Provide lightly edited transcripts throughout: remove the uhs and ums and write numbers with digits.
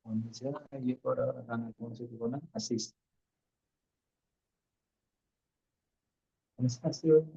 Onde lagi orang kung ko na assist. Ang stasyon.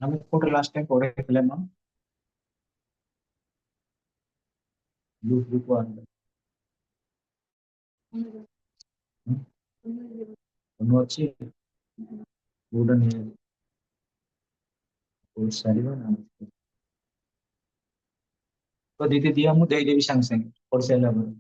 Namin po last time po pala no? Blue po ano. Noche, udah nih, sari na. So dito dia mo dahil isang sing, or sila mo.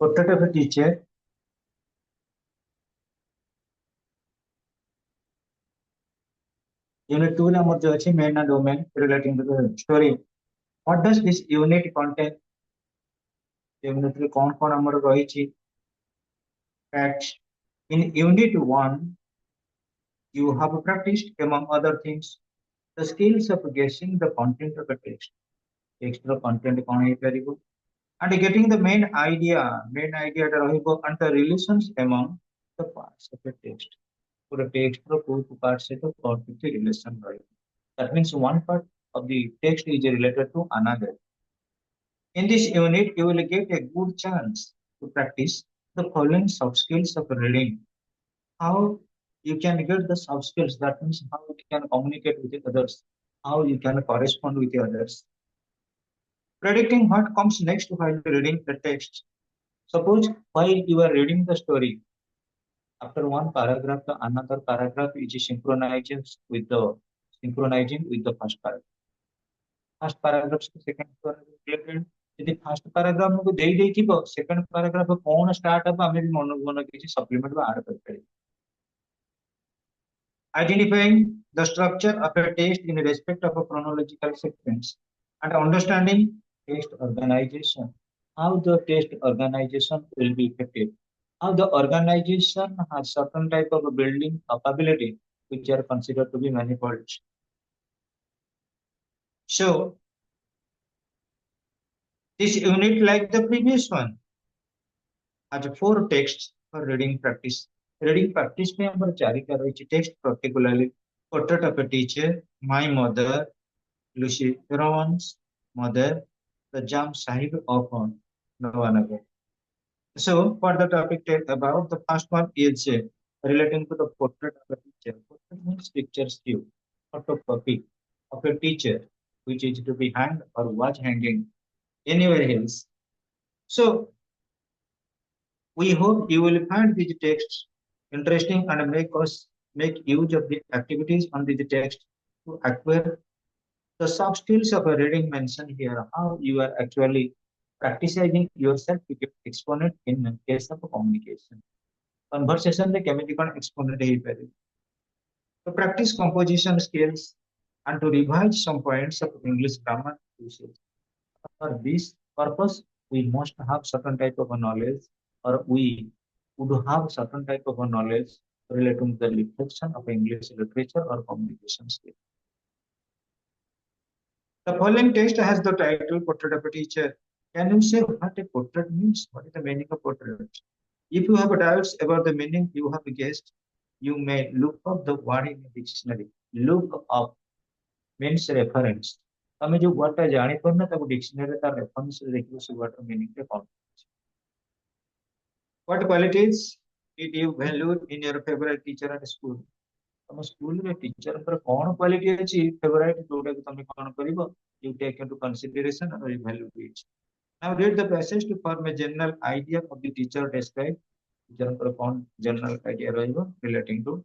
Portrait of a teacher. Unit 2 ଆମର ଯୋଉ ଅଛି men and women relating to the story. What does this unit contain? Unit ରେ କଣ ଆମର ରହିଛି? Facts. In unit 1, you have practiced among other things the skills of guessing the content of the text. Text ର content କଣ ହେଇପାରିବ? And getting the main idea ଟା ରହିବ and the relations among the parts of the text. For a text ର କୋଉ part ସହିତ କଣ କିଛି relation ରହିବ? That means one part of the text is related to another. In this unit, you will get a good chance to practice the following soft skills of reading. How you can get the soft skills, that means how you can communicate with others, how you can correspond with others. Predicting what comes next while reading the text. Suppose while you are reading the story, after one paragraph, the another paragraph is synchronizing with the first paragraph. First paragraph to second paragraph related. ଯଦି first paragraph ଆମକୁ ଦେଇଥିବ second paragraph କଣ start ହବ ଆମେ ବି ମନକୁ ମନ କିଛି supplement ବା ଆଡ୍ କରିପାରିବା. Identifying the structure of a text in respect of a chronological sequence and understanding text organization. How the text organization will be effective. How the organization has certain type of building capability which are considered to be manifold. So this unit, like the previous one, has 4 texts for reading practice. Reading practice में हमारे 4 क्या रही text, particularly Portrait of a Teacher, My Mother, Lucy Rowan's Mother, The Jam Sahib of Navanagar. So for the topic about the first one is relating to the portrait of a teacher. Portrait means pictures view, photocopy of a teacher which is to be hanged or was hanging anywhere else. So we hope you will find these texts interesting and make use of the activities on the text to acquire the soft skills of a reading mentioned here. How you are actually practicing yourself to get exponent in case of communication. Conversation में केमिति कौन exponent ହେଇପାରିବ. To practice composition skills and to revise some points of English grammar usage. For this purpose, we must have certain type of knowledge, or we would have certain type of knowledge relating to the reflection of English literature or communication skills. The following text has the title Portrait of a Teacher. Can you say what a portrait means? What is the meaning of portrait? If you have doubts about the meaning you have guessed, you may look up the word in a dictionary. Look up means reference. तमें जो word टा जानी पड़ना तब dictionary ता reference से देखिए उस word का meaning के कौन. What qualities did you value in your favorite teacher at school? तम स्कूल रे टीचर पर कौन क्वालिटी अछि फेवरेट जोटा कि तमे कौन करिवो you take into consideration and evaluate it. Now read the passage to form a general idea of the teacher described. Teacher पर कौन general idea रहिबो relating to.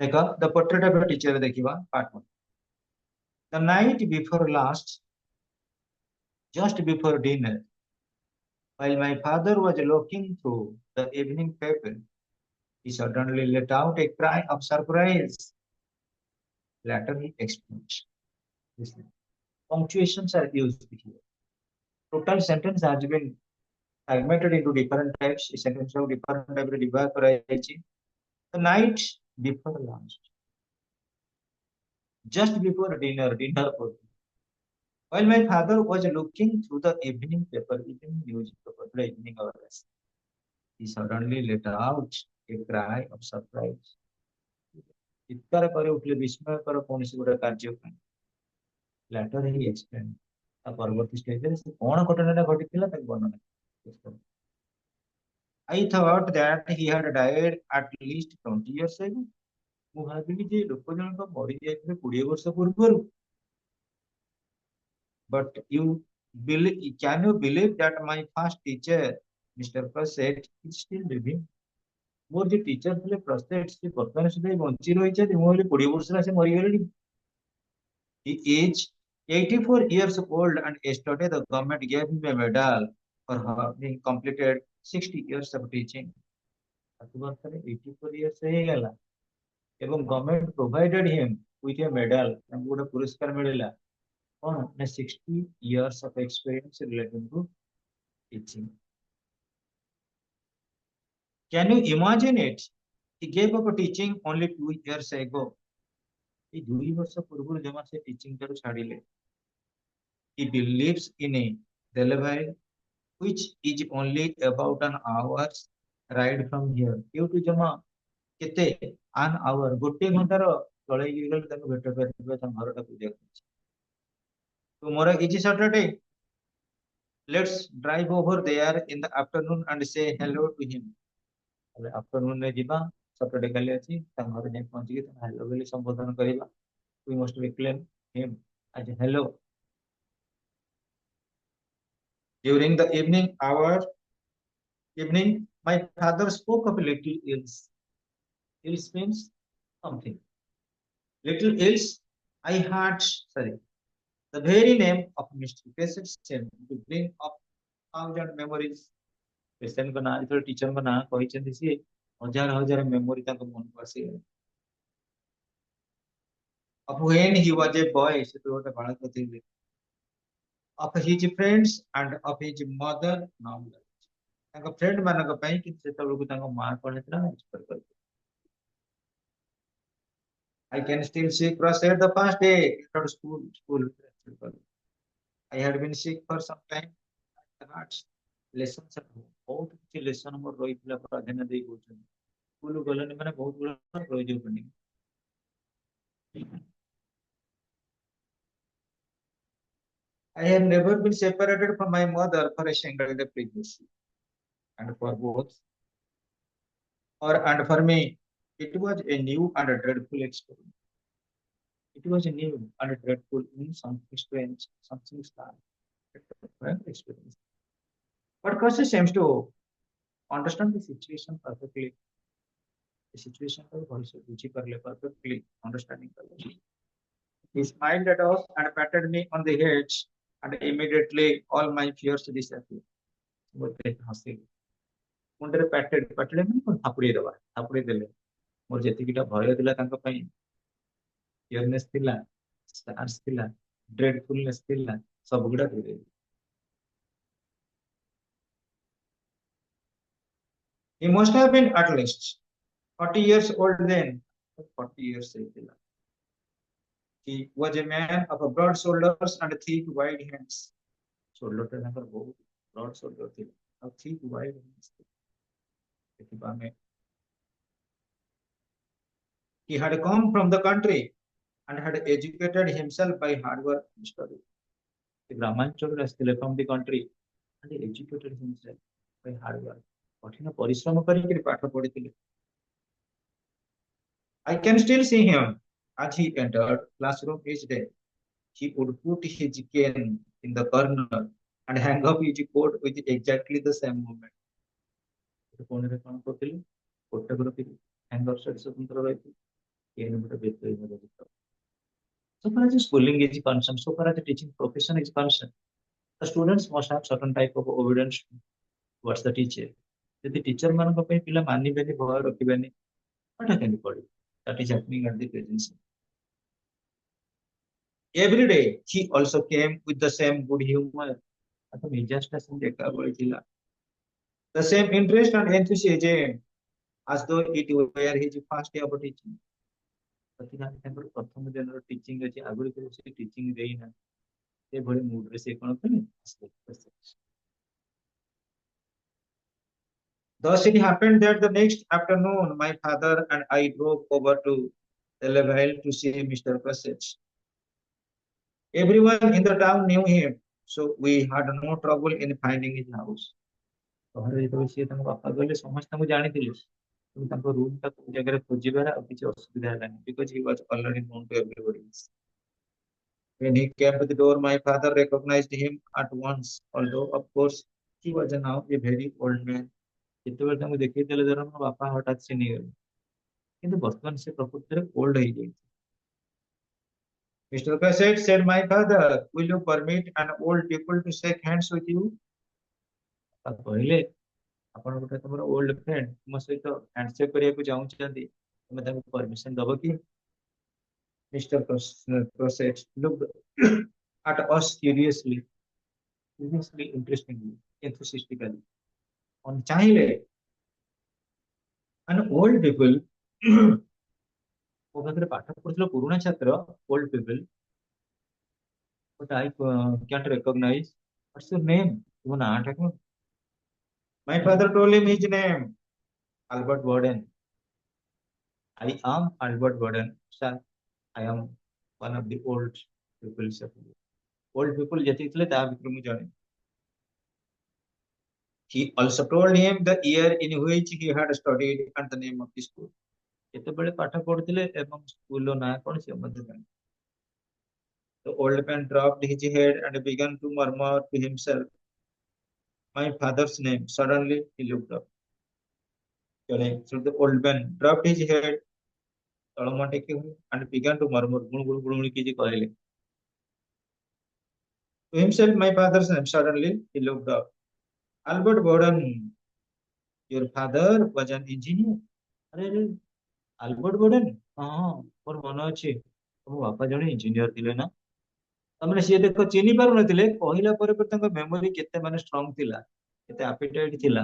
देखा the portrait of a teacher देखिबा part 1. The night before last, just before dinner, while my father was looking through the evening paper, he suddenly let out a cry of surprise. Later he explains. Punctuations are used here. Total sentence has been fragmented into different types. A sentence of different type divide कराई. The night before last, just before dinner for. While my father was looking through the evening paper, evening newspaper, the evening hours, he suddenly let out a cry of surprise. चित्कार करे उठले विस्मय कर कौन सी गोटे कार्य ପାଇଁ. Later he explained. ता परवर्ती स्टेज रे से कोन घटनाटा घटिथिला ताक वर्णना. I thought that he had died at least 20 years ago. ମୁଁ ଭାବିଲି ଯେ ଲୋକ ଜଣକ ମରି ଯାଇଥିଲେ 20 ବର୍ଷ ପୂର୍ବରୁ. But can you believe that my first teacher, Mr. Praset, is still living? मोर जो टीचर थे प्रसेट से वर्तमान सुधा बंची रही मो 20 वर्ष से मरीगले. He is 84 years old and yesterday the government gave him a medal for having completed 60 years of teaching. 84 years ହେଇଗଲା ଏବଂ government provided him with a medal, ତାଙ୍କୁ ଗୋଟେ ପୁରସ୍କାର ମିଳିଲା କଣ ନା 60 years of experience relating to teaching. Can you imagine it? He gave up teaching only 2 years ago. এই 2 ବର୍ଷ ପୂର୍ବରୁ ଜମା ସେ ଟିଚିଂ ଠାରୁ ଛାଡ଼ିଲେ. He believes in a Delhi, which is only about an hour's ride from here. ଏଇଠୁ ଜମା କେତେ an hour, ଗୋଟେ ଘଣ୍ଟାର ଚଳେଇକି ଗଲେ ତାଙ୍କୁ ଭେଟ କରିବେ ତାଙ୍କ ଘରଟାକୁ ଦେଖୁଛି. Tomorrow is Saturday. Let's drive over there in the afternoon and say hello to him. afternoon ରେ ଯିବା, Saturday କାଲି ଅଛି, ତାଙ୍କ ଘରେ ଯାଇ ପହଞ୍ଚିକି ତାଙ୍କୁ hello ବୋଲି ସମ୍ବୋଧନ କରିବା. We must reclaim him as hello. During the evening, my father spoke of little ills. Ills means something. Little ills. I had, sorry, the very name of Mr. Cassett seemed to bring up thousand memories. Patient को ना जो teacher को ना କହିଛନ୍ତି ସିଏ हजार हजार memory ତାଙ୍କ ମନକୁ ଆସିଗଲା. Of when he was a boy, ସେ ତ ଗୋଟେ ବାଳକ ଥିଲେ. Of his friends and of his mother knowledge. ତାଙ୍କ ଫ୍ରେଣ୍ଡ ମାନଙ୍କ ପାଇଁ କିନ୍ତୁ ସେତେବେଳକୁ ତାଙ୍କ ମା କଣ ହେଇଥିଲା ଏକ୍ସପାୟାର କରିଥିଲେ. I can still see crossed the first day after school. I had been sick for some time. Lessons at home. बहुत କିଛି lesson ମୋର ରହିଥିଲା ପ୍ରାଧାନ୍ୟ ଦେଇ କହୁଛନ୍ତି. ସ୍କୁଲ ଗଲେନି ମାନେ ବହୁତ ଗୁଡା ରହିଯାଉଛନ୍ତି. I have never been separated from my mother for a single day previously. And for both, and for me, it was a new and a dreadful experience. It was a new and a dreadful, something strange, something strange experience. But Kasi seems to understand the situation perfectly. The situation perfectly, understanding perfectly. He smiled at us and patted me on the head, and immediately all my fears disappeared. ମୁଣ୍ଡରେ ପ୍ୟାଟେଡ ମାନେ ଥାପୁଡେଇ ଦବା, ଥାପୁଡେଇ ଦେଲେ ମୋର ଯେତିକିଟା ଭୟ ଥିଲା ତାଙ୍କ ପାଇଁ, ଫିୟରନେସ୍ ଥିଲା, ଷ୍ଟାର୍ସ ଥିଲା, ଡ୍ରେଡଫୁଲନେସ୍ ଥିଲା, ସବୁଗୁଡା ଦୂରେଇ. He must have been at least 40 years old then. 40 years ହେଇଥିଲା. He was a man of broad shoulders and thick wide hands. shoulder ଟା ତାଙ୍କର ବହୁତ broad shoulder ଥିଲା ଆଉ thick wide hands. He had come from the country and had educated himself by hard work and study. ଗ୍ରାମାଞ୍ଚଳରୁ ଆସିଥିଲେ from the country and educated himself by hard work. କଠିନ ପରିଶ୍ରମ କରିକି ପାଠ ପଢିଥିଲେ. I can still see him as he entered classroom each day. He would put his cane in the corner and hang up his coat with exactly the same movement. କୋଣରେ କଣ କରୁଥିଲେ, କୋଟାକୁ ରଖିକି hangar set ସ୍ୱତନ୍ତ୍ର ରହିଥିଲେ. So far as schooling is concerned, so far as the teaching profession is concerned, the students must have certain type of obedience towards the teacher. ଯଦି teacher ମାନଙ୍କ ପାଇଁ ପିଲା ମାନିବେନି, ଭୟ ରଖିବେନି, ପାଠ କେମିତି ପଢିବେ? That is happening at the present. Every day he also came with the same good humor. The same interest and enthusiasm as though it were his first day of teaching. ପ୍ରଥମ ଦିନର teaching ଅଛି, ଆଗରୁ କେବେ ସେ teaching ଦେଇନାହାନ୍ତି, ସେଭଳି ମୁଡରେ ସେ କଣ କଲେ. Thus it happened that the next afternoon my father and I drove over to Delhi to see Mr. Cassett. Everyone in the town knew him, so we had no trouble in finding his house. ସହରରେ ଯେତେବେଳେ ସିଏ ତାଙ୍କ ବାପା ଗଲେ ସମସ୍ତଙ୍କୁ ଜାଣିଥିଲେ, ତାଙ୍କ room ଟା କୋଉ ଜାଗାରେ ଖୋଜିବାର ଆଉ କିଛି ଅସୁବିଧା ହେଲାନି, because he was already known to everybody. When he came to the door, my father recognized him at once, although of course he was now a very old man. ଯେତେବେଳେ ତାଙ୍କୁ ଦେଖେଇଦେଲେ ଧର ମୋ ବାପା ହଠାତ୍ ସେ ନେଇଗଲେ, କିନ୍ତୁ ବର୍ତ୍ତମାନ ସେ ପ୍ରକୃତରେ ଓଲ୍ଡ ହେଇଯାଇଛି. Mr. Cassett said, my father, will you permit an old people to shake hands with you? କହିଲେ ଆପଣ ଗୋଟେ ତମର ଓଲ୍ଡ ଫ୍ରେଣ୍ଡ ମୋ ସହିତ ହ୍ୟାଣ୍ଡସେକ୍ କରିବାକୁ ଚାହୁଁଛନ୍ତି, ତମେ ତାଙ୍କୁ ପରମିଶନ ଦବ କି? Mister Prosek looked at us curiously, interestingly, enthusiastically. On ଚାହିଁଲେ an old people ମୋ ପାଖରେ ପାଠ ପଢୁଥିଲା ପୁରୁଣା ଛାତ୍ର, old people, but I can't recognize. What's your name? ତୁମ ନାଁଟା କଣ? My father told him his name, Albert Warden. I am Albert Warden, sir. I am one of the old people. Old people ଯେତିକି ଥିଲେ ତା ଭିତରୁ ମୁଁ ଜଣେ। He also told him the year in which he had studied and the name of the school. କେତେବେଳେ ପାଠ ପଢୁଥିଲେ ଏବଂ ସ୍କୁଲର ନାଁ କଣ ସେ ମଧ୍ୟ ଜାଣେ। The old man dropped his head and began to murmur to himself, "My father's name." Suddenly he looked up. So the old man dropped his head, ତଳମା ଟେକି ହୁଏ, and began to murmur, ଗୁଣଗୁଣ କିଛି କହିଲେ। To himself, my father's name. Suddenly he looked up. Albert Borden, your father was an engineer. अरे अरे, Albert ବୋର୍ଡେନ, ହଁ ମୋର ମନେ ଅଛି, ତମ ବାପା ଜଣେ ଇଞ୍ଜିନିୟର ଥିଲେ ନା? ତାମାନେ ସିଏ ଦେଖ ଚିହ୍ନି ପାରୁନଥିଲେ, କହିଲା ପରେ ପରେ ତାଙ୍କ ମେମୋରି କେତେ ମାନେ ଷ୍ଟ୍ରଙ୍ଗ ଥିଲା, କେତେ ଆପିଟାଇଟ ଥିଲା,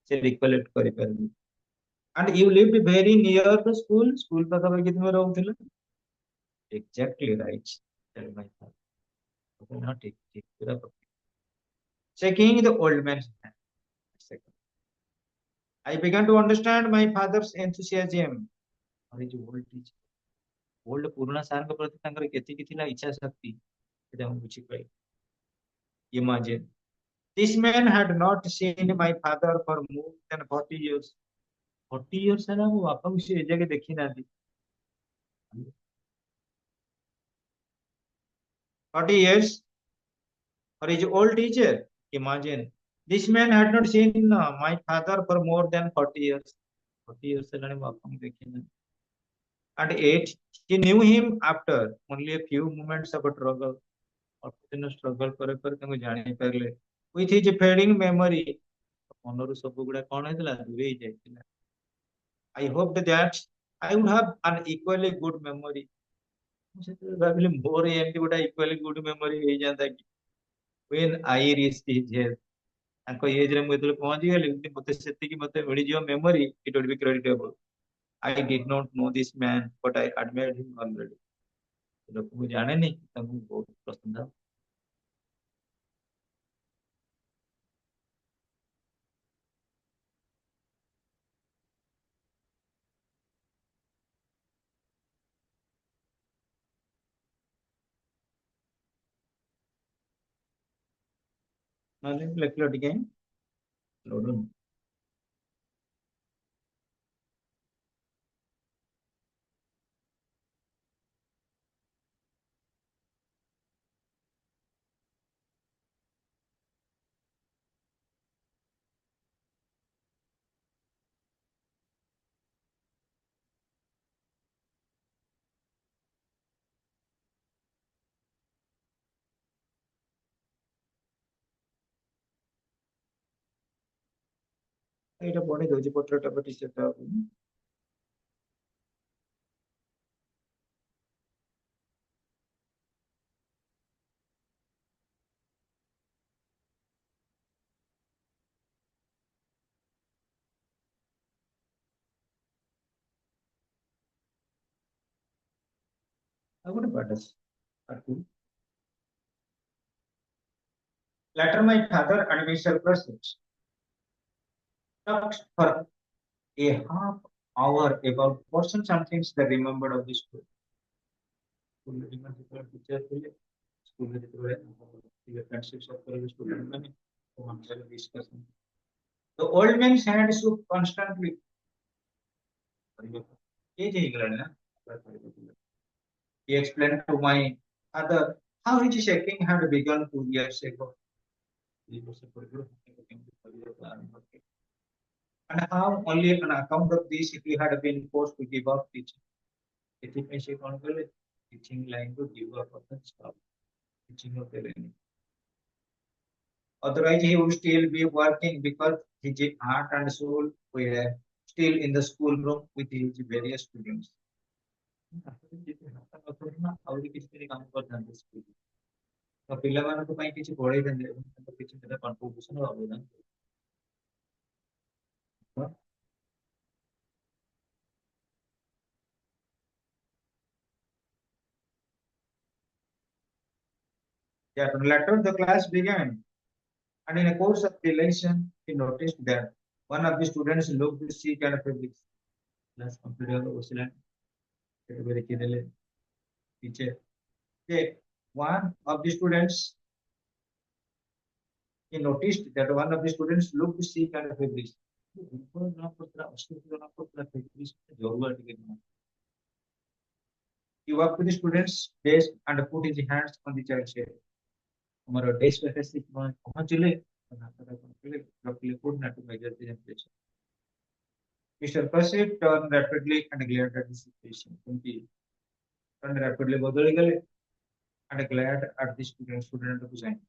ସେ ରିକଲେକ୍ଟ କରିପାରିଲେ। And you lived very near the school. School ପାଖାପାଖି ତୁମେ ରହୁଥିଲ? Exactly right, said my father. ହଁ, ଠିକ ଠିକ ପୁରା perfect. Shaking the old man's hand. I began to understand my father's enthusiasm. और ये जो old teacher, old ପୁରୁଣା ସାରଙ୍କ ପ୍ରତି ତାଙ୍କର କେତିକି ଥିଲା ଇଚ୍ଛା ଶକ୍ତି, ସେଟା ମୁଁ ବୁଝିପାରିଲି। Imagine, this man had not seen my father for more than 40 years. 40 years ହେଲା ମୋ ବାପାଙ୍କୁ ସେ ଏଯାକେ ଦେଖି ନାହାନ୍ତି। 40 years for his old teacher. Imagine, this man had not seen my father for more than 40 years. 40 years ହେଲାଣି ମୋ ବାପାଙ୍କୁ ଦେଖି ନାହାନ୍ତି। And yet, he knew him after only a few moments of a struggle. ଅଳ୍ପ ଦିନ struggle ପରେ ପରେ ତାଙ୍କୁ ଜାଣିପାରିଲେ। With his fading memory, ମନରୁ ସବୁ ଗୁଡା କଣ ହେଇଥିଲା, ଦୂରେଇ ଯାଇଥିଲା। I hoped that I would have an equally good memory. ମୁଁ ସେତେବେଳେ ଭାବିଲି ମୋର ଏମିତି ଗୋଟେ equally good memory ହେଇଯାନ୍ତା କି? When I reached his age, ତାଙ୍କ ଏଜ ରେ ମୁଁ ଯେତେବେଳେ ପହଞ୍ଚିଗଲି, ମତେ ସେତିକି ମତେ ମିଳିଯିବ memory, it would be creditable. I did not know this man, but I admired him already. ଲୋକକୁ ଜାଣେନି, ତାଙ୍କୁ ବହୁତ ପସନ୍ଦ। ନହେଲେ ଲେଖିଲ ଟିକେ ଲୋଡ। ଏଇଟା ପଢେଇ ଦଉଛି ପତ୍ରଟା ପଠି ସେଟା। ଆଉ ଗୋଟେ ପାର୍ଟ ଅଛି, part two. Later, my father and Mr. Prasad talked for a half hour about persons and things they remembered of the school. ସ୍କୁଲରେ ଯେତେବେଳେ ଟିଚର ଥିଲେ, ସ୍କୁଲରେ ଯେତେବେଳେ ଫ୍ରେଣ୍ଡସିପ ସର୍କଲରେ ଷ୍ଟୁଡେଣ୍ଟ ମାନେ ସେମାନଙ୍କ discussion. The old man had so constantly age ହେଇଗଲାଣି ନା। He explained to my father how his shaking had begun 2 years ago. 2 ବର୍ଷ ପୂର୍ବରୁ କେମିତି କରିବାକୁ ଆରମ୍ଭ କରିଥିଲେ। And how only on account of this he had been forced to give up teaching. ସେଥିପାଇଁ ସେ କଣ କଲେ, ଟିଚିଂ ଲାଇନକୁ give up ଅର୍ଥାତ୍ stop, ଟିଚିଂ କରିଦେଲେନି। Otherwise, he would still be working because his heart and soul were still in the schoolroom with his various students. ଆହୁରି କିଛି କାମ କରିଥାନ୍ତେ ସ୍କୁଲ ତ ପିଲାମାନଙ୍କ ପାଇଁ କିଛି ପଢେଇଥାନ୍ତେ ଏବଂ ତାଙ୍କର କିଛି କଣ୍ଟ୍ରିବ୍ୟୁସନ ଅବଦାନ କରିଥାନ୍ତେ। Yeah, later the class began, and in the course of the lesson, he noticed that one of the students looked sick and feverish. Class completed was very clearly teacher. Okay, one of the students, he noticed that one of the students looked sick and feverish. He walked to the student's desk and put his hands on the child's head. हमारा desk पे से पहुंचले roughly could not measure the temperature. Mr. Kasif turned rapidly and glared at the situation. Kunti turned rapidly बदल गए and glared at the student who sang.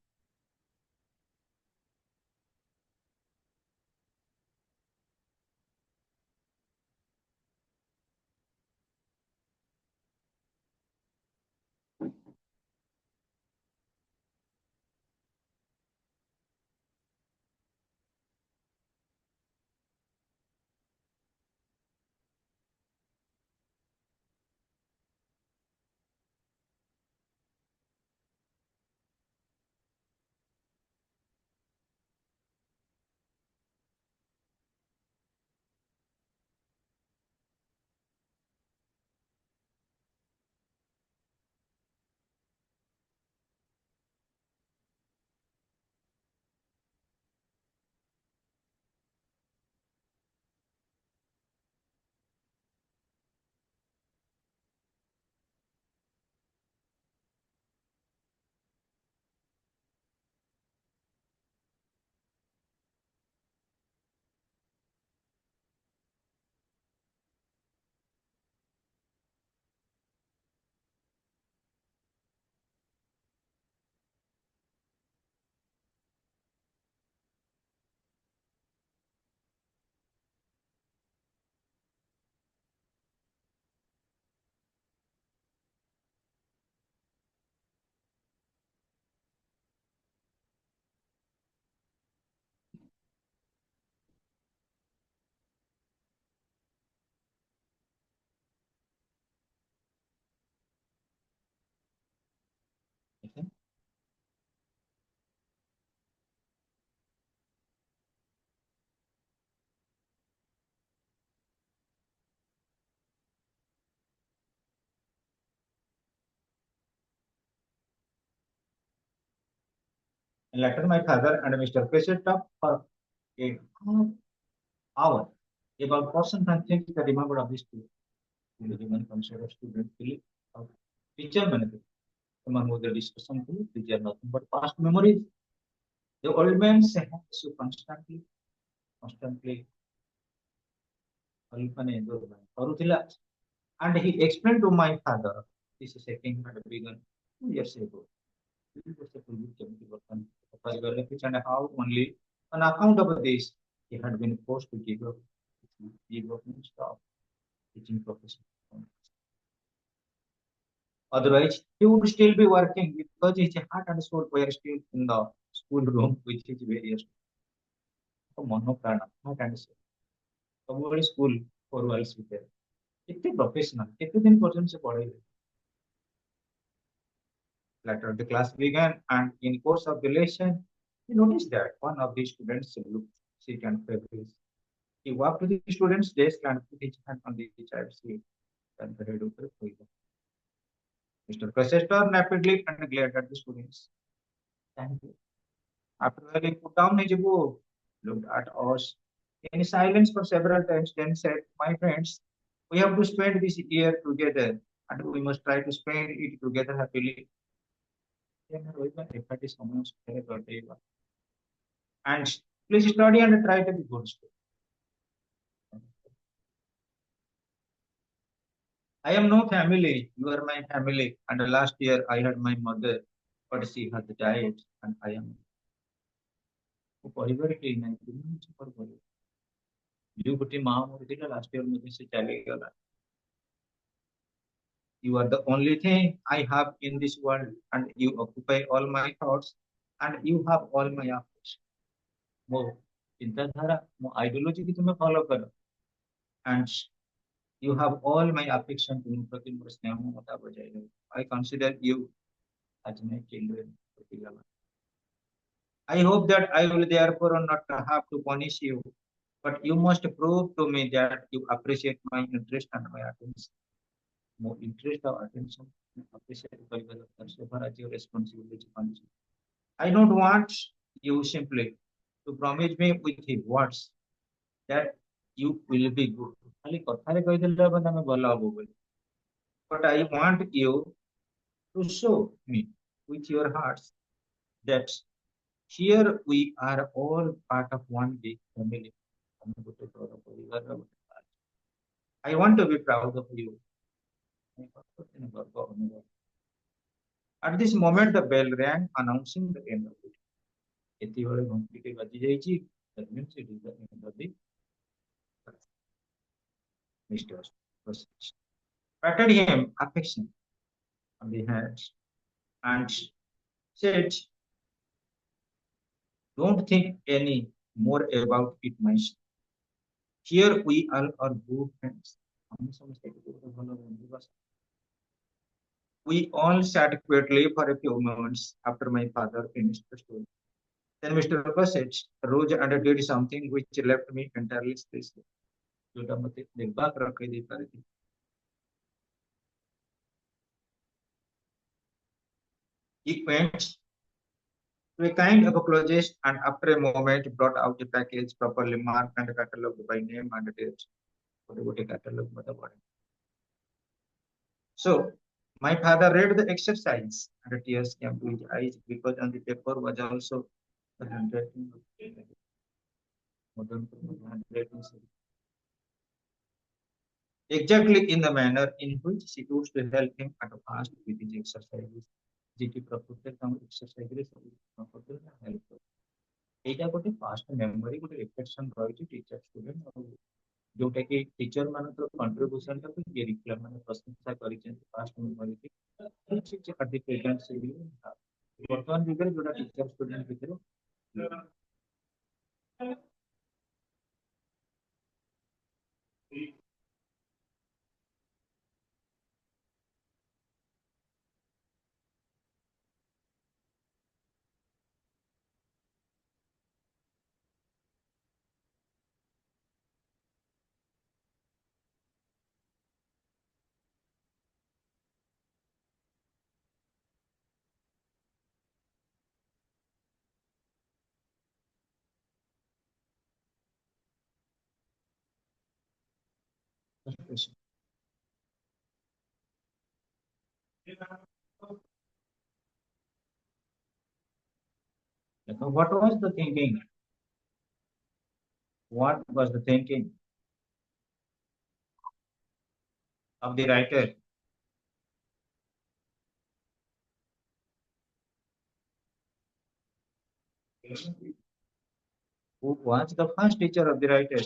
Okay. And later, my father and Mr. Kasif talked for a hour about person and things that remembered of this school. The human concept of student feeling of teacher benefit. Among other discussion, these are nothing but past memories. The old man said so constantly କରୁଥିଲା. And he explained to my father this setting had begun 2 years ago. 2 years ପୂର୍ବରୁ କେମିତି ବର୍ତ୍ତମାନ ପରିବାର and how only on account of this he had been forced to give up and stop teaching profession. Otherwise, he would still be working because his heart and soul were still in the schoolroom with his various ମନ ପ୍ରାଣ heart and soul ସବୁବେଳେ school four walls ଭିତରେ କେତେ professional କେତେ ଦିନ ପର୍ଯ୍ୟନ୍ତ ସେ ପଢେଇବେ. Later the class began and in course of the lesson he noticed that one of the students looked sick and feverish. He walked to the student's desk and put his hand on the child's head and the head of the freedom. Mr. Kasester rapidly and glared at the students. Thank you. After that, he put down his book, looked at us in silence for several times, then said, my friends, we have to spend this year together and we must try to spend it together happily. And please study and try to be good. I am no family, you are my family. And last year I had my mother, but she had died and I am. ପରିବାର କେହି ନାହିଁ, ତୁମେ ହଉଛ ମୋର ପରିବାର। ଯୋଉ ଗୋଟେ ମା ମରିଥିଲା ଲାଷ୍ଟ ଇୟର ମଧ୍ୟ ସେ ଚାଲିଗଲା। You are the only thing I have in this world, and you occupy all my thoughts, and you have all my affection. ମୋ ଚିନ୍ତାଧାରା, ମୋ ଆଇଡିଓଲୋଜି କି ତୁମେ ଫଲୋ କର, and you have all my affection, ତୁମ ପ୍ରତି ମୋର ସ୍ନେହ ମମତା ବଜାୟ ରଖିବ। I consider you as my children, ପିଲାମାନେ। I hope that I will therefore not have to punish you, but you must prove to me that you appreciate my interest and my attention. More interest or attention, appreciate କରିବା ଦରକାର। So far as your responsibility comes. I don't want you simply to promise me with your words that you will be good. ଖାଲି କଥାରେ କହିଦେଲେ ହବ ତମେ ଭଲ ହବ ବୋଲି। But I want you to show me with your hearts that here we are all part of one big family. ଆମେ ଗୋଟେ ବଡ଼ ପରିବାରର ଗୋଟେ part। I want to be proud of you। ଗର୍ବ ଅନୁଭବ। At this moment, the bell rang, announcing the end of it. ଏତିକିବେଳେ ଘଣ୍ଟିଟି ବାଜି ଯାଇଛି। That means it is the end of the Mr. Process. Patted him affection on the head and said, "Don't think any more about it, my son. Here we all are good friends." ଆମେ ସମସ୍ତେ ଗୋଟେ ଭଲ ବନ୍ଧୁ ବାସ। We all sat quietly for a few moments after my father finished the story. Then Mr. Bassett rose and did something which left me entirely speechless. ଯୋଉଟା ମତେ ନିର୍ବାକ ରଖେଇ ଦେଇପାରିଛି। He went to a kind of a closest and after a moment brought out a package properly marked and catalogued by name and date. ଗୋଟେ catalog ମତେ ପଡେ। So my father read the exercise and tears came to his eyes because on the paper was also the handwriting of modern handwriting. Exactly in the manner in which she used to help him at first with his exercises. ଯେକି ପ୍ରକୃତରେ ତାଙ୍କୁ exercise ରେ ସବୁ ପ୍ରକୃତରେ help କରେ। ଏଇଟା ଗୋଟେ past memory, ଗୋଟେ ରିଫ୍ଲେକ୍ସନ ରହିଛି ଟିଚର ଷ୍ଟୁଡେଣ୍ଟ ଆଉ ଯୋଉଟା କି ଟିଚର ମାନଙ୍କର କଣ୍ଟ୍ରିବ୍ୟୁସନ ଟାକୁ ଇଏ ରିଫ୍ଲେକ୍ଟ ମାନେ ପ୍ରଶଂସା କରିଛନ୍ତି ପାଷ୍ଟ ମେମୋରି କି ଆଟ ଦି ପ୍ରେଜେଣ୍ଟ ସିଚୁଏସନ। ବର୍ତ୍ତମାନ ଯୁଗରେ ଯୋଉଟା ଟିଚର ଷ୍ଟୁଡେଣ୍ଟ ଭିତରେ what was the thinking? What was the thinking of the writer? Who was the first teacher of the writer?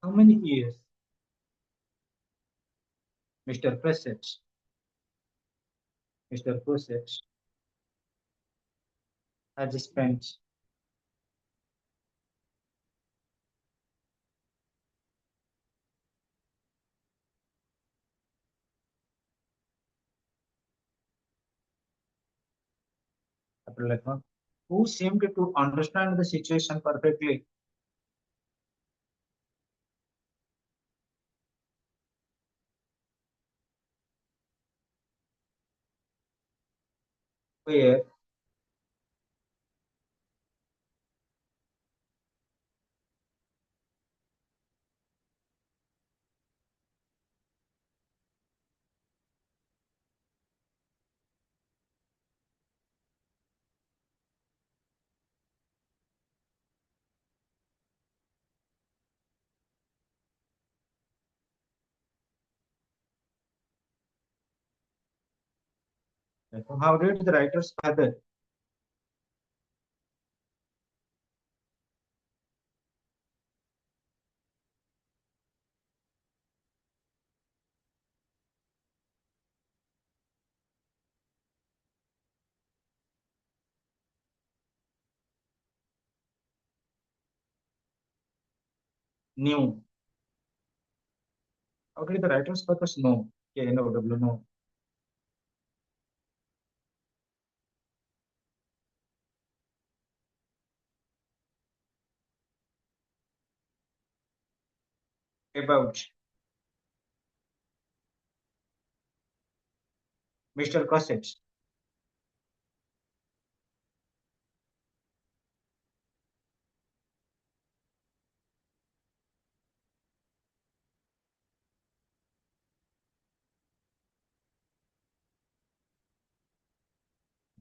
How many years Mr. Pressett, Mr. Pressett has spent after like who seemed to understand the situation perfectly, where So how did the writer's father knew? How did the writer's father know? K-N-O-W, know about Mr. Cosset?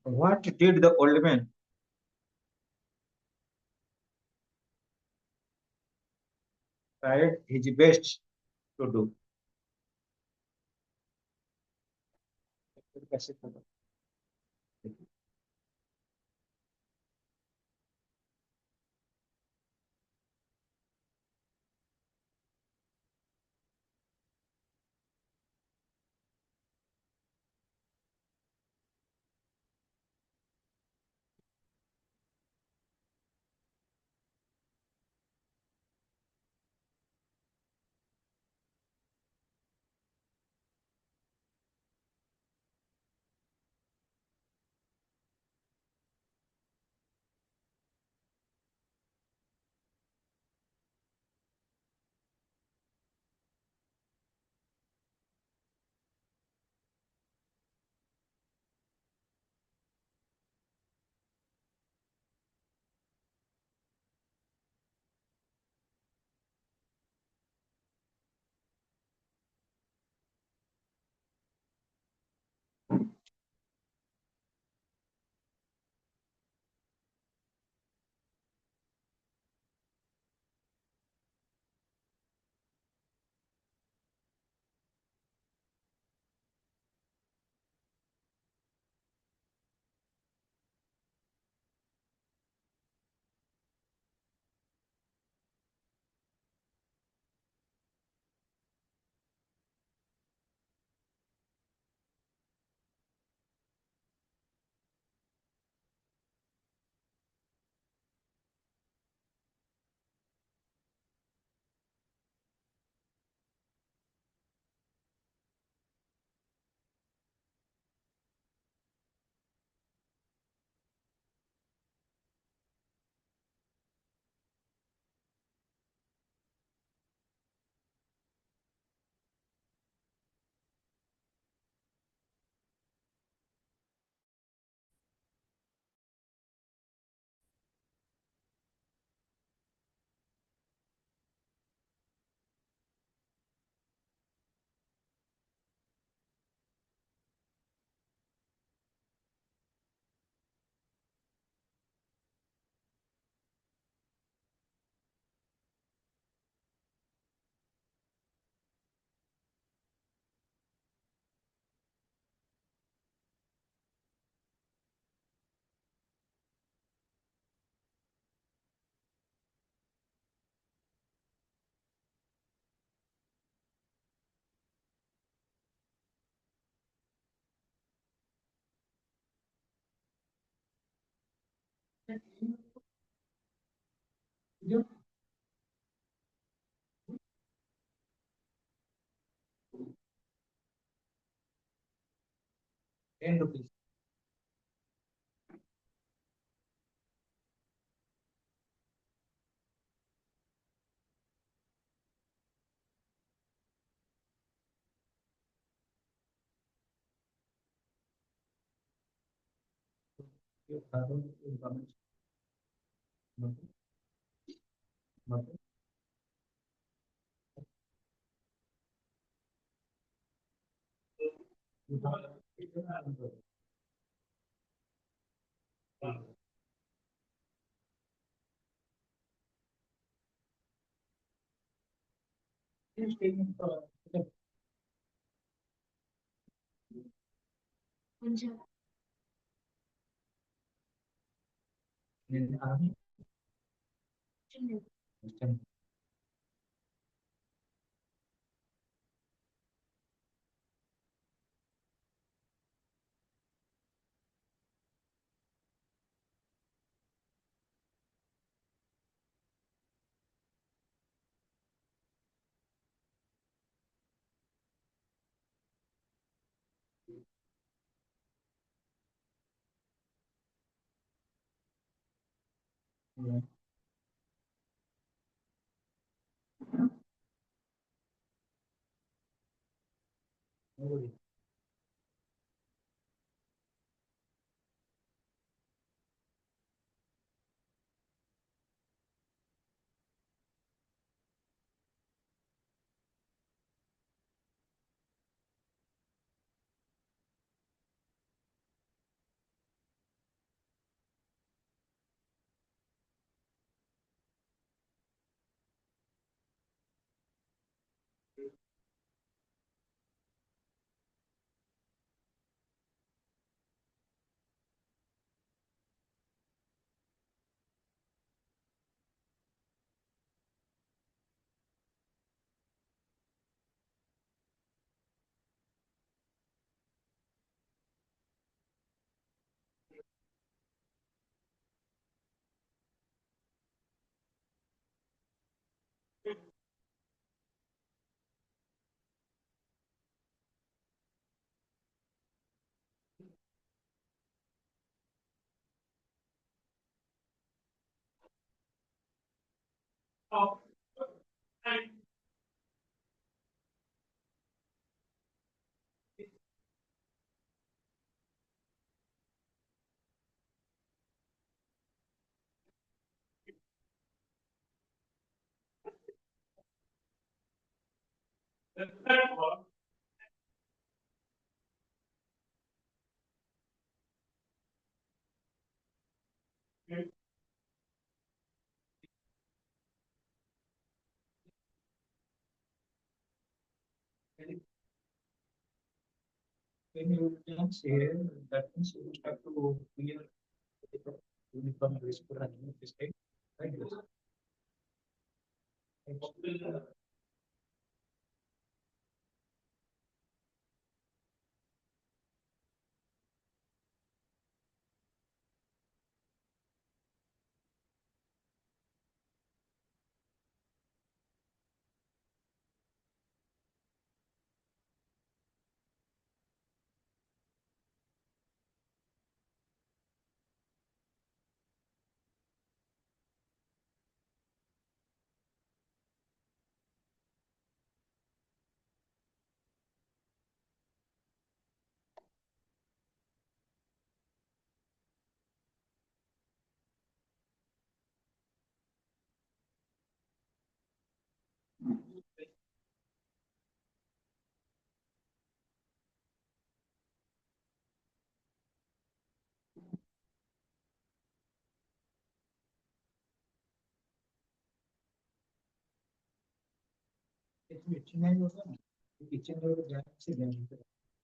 What did the old man tried his best to do? ₹10. in army. Understand? Yeah. Nobody. When you can say that means you have to wear uniform dress for running this time. Right? It's kitchen होगा ना kitchen में जाने से जाने